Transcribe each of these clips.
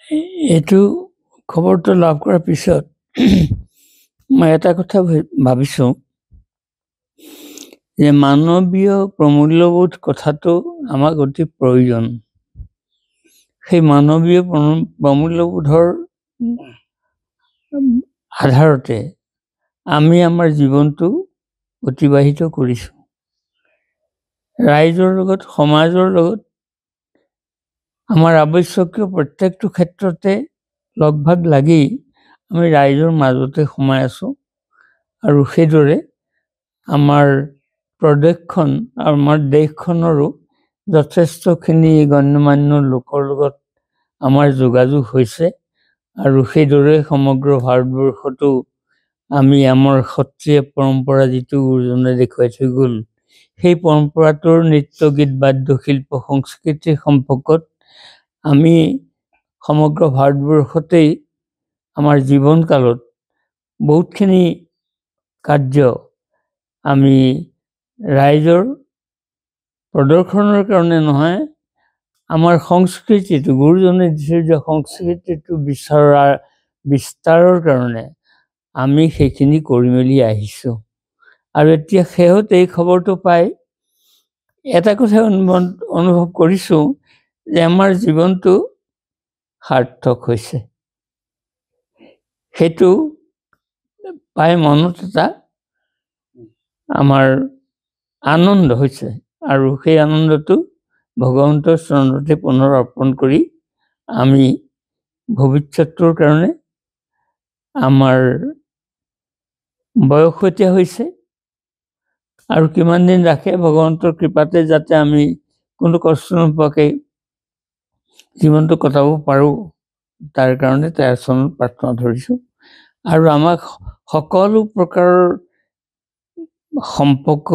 এইটো খবৰটো লাভ কৰাৰ পিছত মই এটা কথা ভাবিছোঁ যে মানৱীয় প্ৰমূল্যবোধ কথাটো আমাক অতি প্ৰয়োজন। সেই মানৱীয় প্ৰমূল্যবোধৰ আধাৰতে আমি আমাৰ জীৱনটো অতিবাহিত কৰিছোঁ। ৰাইজৰ লগত, সমাজৰ লগত আমাৰ আৱশ্যকীয় প্ৰত্যেকটো ক্ষেত্ৰতে লগভাগ লাগি আমি ৰাইজৰ মাজতে সোমাই আছোঁ আৰু সেইদৰে আমাৰ প্ৰদেশখন, আমাৰ দেশখনৰো যথেষ্টখিনি গণ্যমান্য লোকৰ লগত আমাৰ যোগাযোগ হৈছে আৰু সেইদৰে সমগ্ৰ ভাৰতবৰ্ষতো আমি আমাৰ সত্ৰীয়া পৰম্পৰা যিটো গুৰুজনে দেখুৱাই থৈ গ'ল, সেই পৰম্পৰাটোৰ নৃত্য, গীত, বাদ্য, শিল্প, সংস্কৃতিৰ সম্পৰ্কত আমি সমগ্ৰ ভাৰতবৰ্ষতেই আমাৰ জীৱনকালত বহুতখিনি কাৰ্য আমি ৰাইজৰ প্ৰদৰ্শনৰ কাৰণে নহয়, আমাৰ সংস্কৃতিটো, গুৰুজনে দিছে যে সংস্কৃতিটো বিস্তাৰৰ কাৰণে আমি সেইখিনি কৰি মেলি আহিছোঁ। আৰু এতিয়া শেহত এই খবৰটো পাই এটা কথা অনুভৱ কৰিছোঁ যে আমাৰ জীৱনটো সাৰ্থক হৈছে। সেইটো পাই মনত এটা আমাৰ আনন্দ হৈছে আৰু সেই আনন্দটো ভগৱন্তৰ চৰণতে পুনৰ অৰ্পণ কৰি আমি ভৱিষ্যতৰ কাৰণে আমাৰ বয়স এতিয়া হৈছে আৰু কিমান দিন ৰাখে ভগৱন্তৰ কৃপাতে যাতে আমি কোনো কষ্ট নোপোৱাকৈ জীৱনটো কটাব পাৰোঁ, তাৰ কাৰণে তাৰ চৰণত প্ৰাৰ্থনা ধৰিছোঁ। আৰু আমাক সকলো প্ৰকাৰৰ সম্পৰ্ক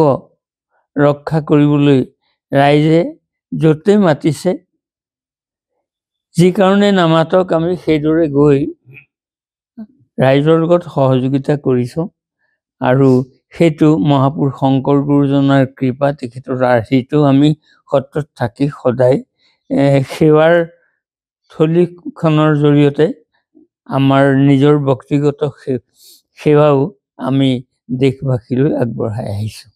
ৰক্ষা কৰিবলৈ ৰাইজে য'তেই মাতিছে, যি কাৰণে নামাতক আমি সেইদৰে গৈ ৰাইজৰ লগত সহযোগিতা কৰিছোঁ আৰু সেইটো মহাপুৰুষ শংকৰ গুৰুজনাৰ কৃপা, তেখেতৰ আৰ্হিটো আমি সত্ৰত থাকি সদায় সেৱাৰ থলীখনৰ জৰিয়তে আমাৰ নিজৰ ব্যক্তিগত সেৱাও আমি দেশবাসীলৈ আগবঢ়াই আহিছোঁ।